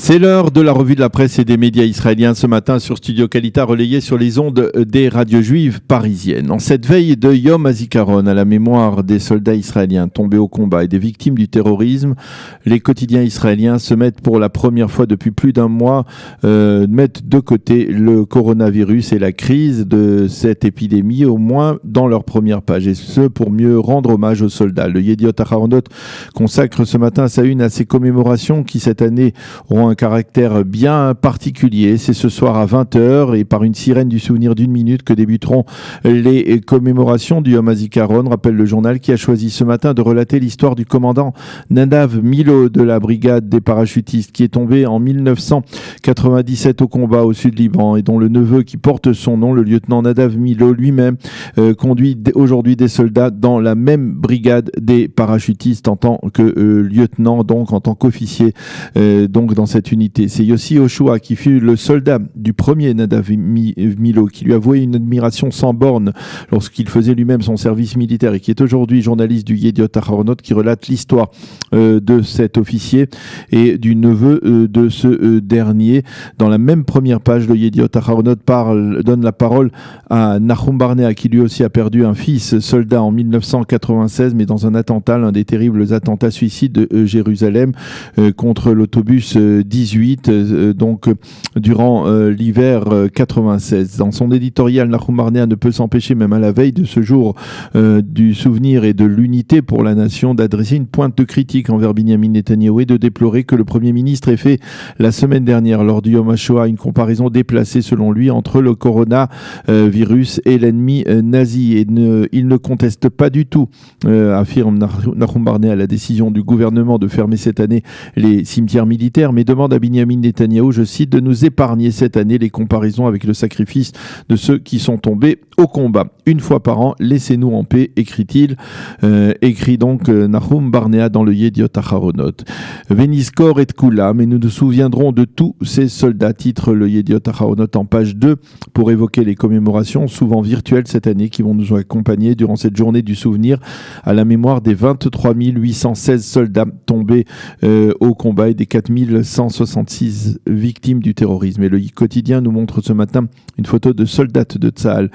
C'est l'heure de la revue de la presse et des médias israéliens ce matin sur Studio Kalita, relayé sur les ondes des radios juives parisiennes. En cette veille de Yom HaZikaron, à la mémoire des soldats israéliens tombés au combat et des victimes du terrorisme, les quotidiens israéliens se mettent pour la première fois depuis plus d'un mois, mettent de côté le coronavirus et la crise de cette épidémie, au moins dans leur première page, et ce pour mieux rendre hommage aux soldats. Le Yediot Aharonot consacre ce matin sa une à ces commémorations qui cette année auront un caractère bien particulier. C'est ce soir à 20h et par une sirène du souvenir d'une minute que débuteront les commémorations du Yom HaZikaron, rappelle le journal qui a choisi ce matin de relater l'histoire du commandant Nadav Milo de la brigade des parachutistes qui est tombé en 1997 au combat au sud-Liban et dont le neveu qui porte son nom, le lieutenant Nadav Milo lui-même, conduit aujourd'hui des soldats dans la même brigade des parachutistes en tant que lieutenant, donc en tant qu'officier, donc dans cette unité. C'est Yossi Oshua qui fut le soldat du premier Nadav Milo, qui lui a voué une admiration sans borne lorsqu'il faisait lui-même son service militaire et qui est aujourd'hui journaliste du Yediot Aharonot, qui relate l'histoire de cet officier et du neveu de ce dernier. Dans la même première page, le Yediot Aharonot donne la parole à Nahum Barnea, qui lui aussi a perdu un fils soldat en 1996, mais dans un attentat, l'un des terribles attentats suicides de Jérusalem contre l'autobus 18, donc durant l'hiver 96. Dans son éditorial, Nahum Barnea ne peut s'empêcher, même à la veille de ce jour du souvenir et de l'unité pour la nation, d'adresser une pointe de critique envers Binyamin Netanyahou et de déplorer que le Premier ministre ait fait la semaine dernière, lors du Yom HaShoah, une comparaison déplacée selon lui entre le coronavirus et l'ennemi nazi. Et il ne conteste pas du tout, affirme Nahum Barnea, la décision du gouvernement de fermer cette année les cimetières militaires, mais demande à Binyamin Netanyahou, je cite, de nous épargner cette année les comparaisons avec le sacrifice de ceux qui sont tombés au combat. Une fois par an, laissez-nous en paix, écrit-il. Écrit donc Nahum Barnea dans le Yediot Aharonot. Venizkor et Kula, mais nous nous souviendrons de tous ces soldats, titre le Yediot Aharonot en page 2, pour évoquer les commémorations, souvent virtuelles cette année, qui vont nous accompagner durant cette journée du souvenir à la mémoire des 23 816 soldats tombés au combat et des 4 166 victimes du terrorisme. Et le quotidien nous montre ce matin une photo de soldats de Tsahal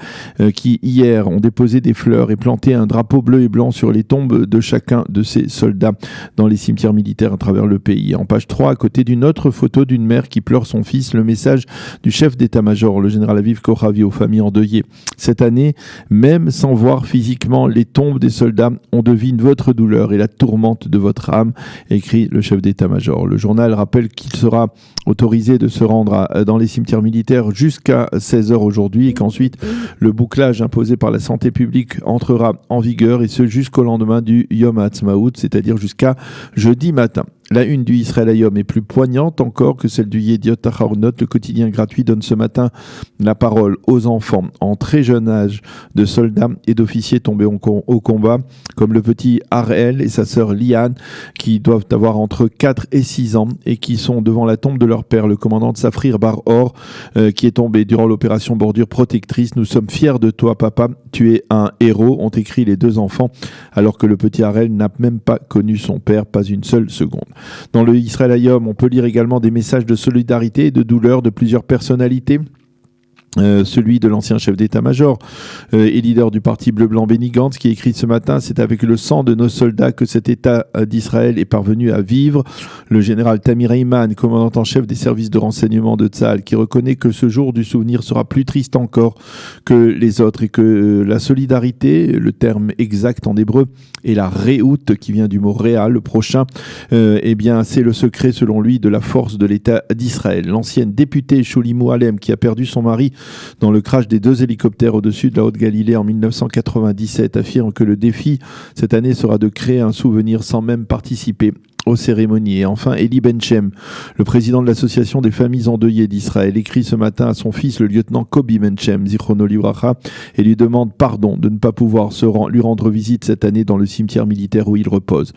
qui hier ont déposé des fleurs et planté un drapeau bleu et blanc sur les tombes de chacun de ces soldats dans les cimetières militaires à travers le pays. En page 3, à côté d'une autre photo d'une mère qui pleure son fils, le message du chef d'état-major, le général Aviv Kochavi, aux familles endeuillées. Cette année, même sans voir physiquement les tombes des soldats, on devine votre douleur et la tourmente de votre âme, écrit le chef d'état-major. Le journal rappelle qu'il sera autorisé de se rendre dans les cimetières militaires jusqu'à 16h aujourd'hui et qu'ensuite le bouclage imposé par la santé publique entrera en vigueur et ce jusqu'au lendemain du Yom HaAtzmaut, c'est-à-dire jusqu'à jeudi matin. La une du Israël Hayom est plus poignante encore que celle du Yediot Aharonot. Le quotidien gratuit donne ce matin la parole aux enfants en très jeune âge de soldats et d'officiers tombés au combat, comme le petit Ariel et sa sœur Liane, qui doivent avoir entre 4 et 6 ans et qui sont devant la tombe de leur père, le commandant de Safrir Bar Or, qui est tombé durant l'opération Bordure Protectrice. Nous sommes fiers de toi, papa. Tu es un héros, ont écrit les deux enfants, alors que le petit Ariel n'a même pas connu son père, pas une seule seconde. Dans le Israël Hayom, on peut lire également des messages de solidarité et de douleur de plusieurs personnalités. Celui de l'ancien chef d'état-major et leader du parti bleu-blanc Benny Gantz, qui écrit ce matin: c'est avec le sang de nos soldats que cet État d'Israël est parvenu à vivre. Le général Tamir Heyman, commandant en chef des services de renseignement de Tsahal, qui reconnaît que ce jour du souvenir sera plus triste encore que les autres et que la solidarité, le terme exact en hébreu, et la réout, qui vient du mot réa, le prochain, eh bien c'est le secret selon lui de la force de l'État d'Israël. L'ancienne députée Shuli Moualem, qui a perdu son mari dans le crash des 2 hélicoptères au-dessus de la Haute-Galilée en 1997, affirme que le défi cette année sera de créer un souvenir sans même participer aux cérémonies. Et enfin, Eli Benchem, le président de l'association des familles endeuillées d'Israël, écrit ce matin à son fils, le lieutenant Kobi Benchem, Zichrono Livracha, et lui demande pardon de ne pas pouvoir lui rendre visite cette année dans le cimetière militaire où il repose.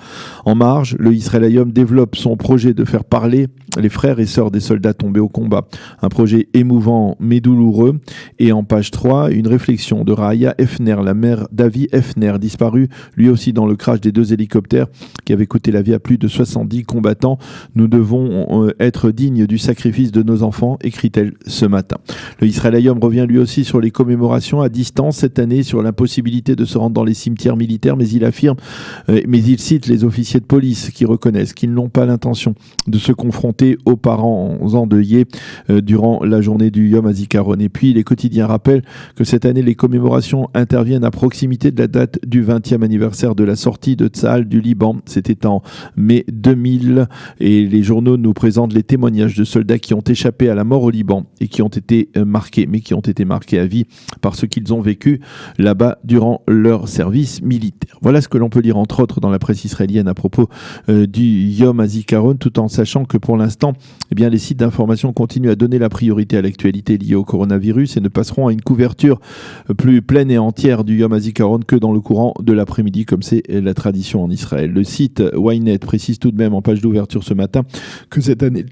En marge, le Israël Hayom développe son projet de faire parler les frères et sœurs des soldats tombés au combat. Un projet émouvant mais douloureux. Et en page 3, une réflexion de Rahaya Hefner, la mère d'Avi Hefner, disparue lui aussi dans le crash des 2 hélicoptères qui avait coûté la vie à plus de 70 combattants. Nous devons être dignes du sacrifice de nos enfants, écrit-elle ce matin. Le Israël Hayom revient lui aussi sur les commémorations à distance cette année, sur l'impossibilité de se rendre dans les cimetières militaires, mais il affirme, mais il cite les officiers de police qui reconnaissent qu'ils n'ont pas l'intention de se confronter aux parents endeuillés durant la journée du Yom HaZikaron. Et puis les quotidiens rappellent que cette année, les commémorations interviennent à proximité de la date du 20e anniversaire de la sortie de Tsahal du Liban. C'était en mai 2000 et les journaux nous présentent les témoignages de soldats qui ont échappé à la mort au Liban et qui ont été marqués, mais qui ont été marqués à vie par ce qu'ils ont vécu là-bas durant leur service militaire. Voilà ce que l'on peut lire entre autres dans la presse israélienne à propos du Yom HaZikaron, tout en sachant que pour l'instant, eh bien, les sites d'information continuent à donner la priorité à l'actualité liée au coronavirus et ne passeront à une couverture plus pleine et entière du Yom HaZikaron que dans le courant de l'après-midi, comme c'est la tradition en Israël. Le site Ynet précise tout de même en page d'ouverture ce matin que cette année...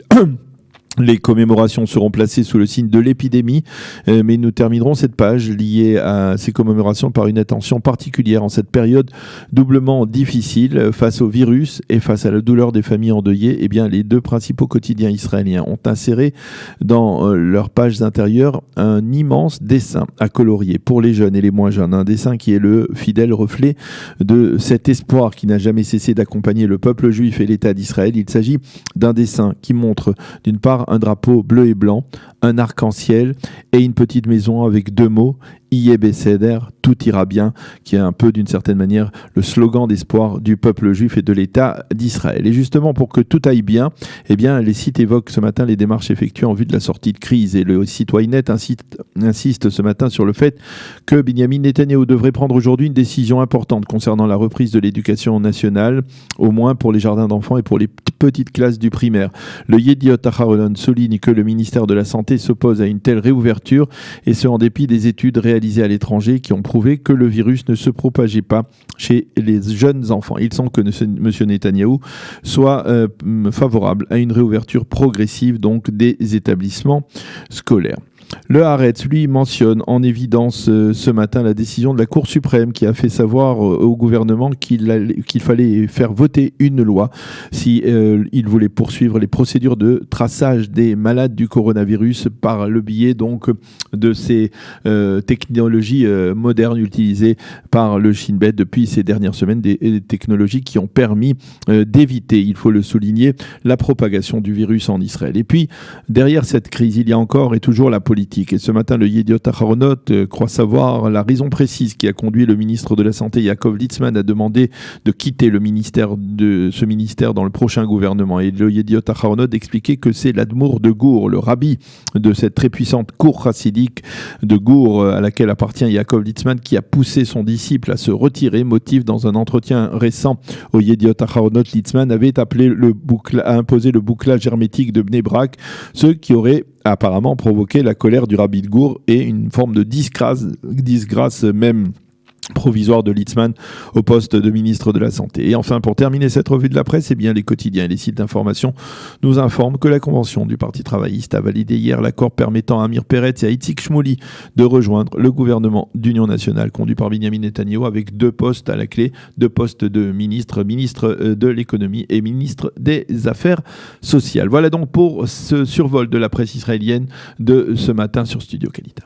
Les commémorations seront placées sous le signe de l'épidémie, mais nous terminerons cette page liée à ces commémorations par une attention particulière en cette période doublement difficile face au virus et face à la douleur des familles endeuillées. Eh bien, les deux principaux quotidiens israéliens ont inséré dans leurs pages intérieures un immense dessin à colorier pour les jeunes et les moins jeunes, un dessin qui est le fidèle reflet de cet espoir qui n'a jamais cessé d'accompagner le peuple juif et l'État d'Israël. Il s'agit d'un dessin qui montre d'une part un drapeau bleu et blanc, un arc-en-ciel et une petite maison avec deux mots, Yé Besséder, tout ira bien, qui est un peu d'une certaine manière le slogan d'espoir du peuple juif et de l'État d'Israël. Et justement, pour que tout aille bien, eh bien, les sites évoquent ce matin les démarches effectuées en vue de la sortie de crise. Et le site Ynet insiste ce matin sur le fait que Benyamin Netanyahou devrait prendre aujourd'hui une décision importante concernant la reprise de l'éducation nationale, au moins pour les jardins d'enfants et pour les petites classes du primaire. Le Yediot Aharonon souligne que le ministère de la Santé s'oppose à une telle réouverture, et ce en dépit des études réalisées à l'étranger qui ont prouvé que le virus ne se propageait pas chez les jeunes enfants. Il semble que M. Netanyahou soit favorable à une réouverture progressive donc des établissements scolaires. Le Haaretz, lui, mentionne en évidence ce matin la décision de la Cour suprême qui a fait savoir au gouvernement qu'il fallait faire voter une loi si il voulait poursuivre les procédures de traçage des malades du coronavirus par le biais donc de ces technologies modernes utilisées par le Shin Bet depuis ces dernières semaines, des technologies qui ont permis d'éviter, il faut le souligner, la propagation du virus en Israël. Et puis, derrière cette crise, il y a encore et toujours la politique. Et ce matin, le Yediot Aharonot croit savoir la raison précise qui a conduit le ministre de la Santé, Yaakov Litzman, à demander de quitter ce ministère dans le prochain gouvernement. Et le Yediot Aharonot expliquait que c'est l'Admour de Gour, le rabbi de cette très puissante cour chassidique de Gour à laquelle appartient Yaakov Litzman, qui a poussé son disciple à se retirer. Motif, dans un entretien récent au Yediot Aharonot, Litzman avait imposé le bouclage hermétique de Bnei Brak, ce qui aurait apparemment provoqué la colère du rabbi de Gour et une forme de disgrâce même provisoire de Litzman au poste de ministre de la Santé. Et enfin, pour terminer cette revue de la presse, eh bien, les quotidiens et les sites d'information nous informent que la convention du Parti travailliste a validé hier l'accord permettant à Amir Peretz et à Itzik Shmouly de rejoindre le gouvernement d'union nationale conduit par Benyamin Netanyahou avec 2 postes à la clé, 2 postes de ministre de l'économie et ministre des affaires sociales. Voilà donc pour ce survol de la presse israélienne de ce matin sur Studio Kalita.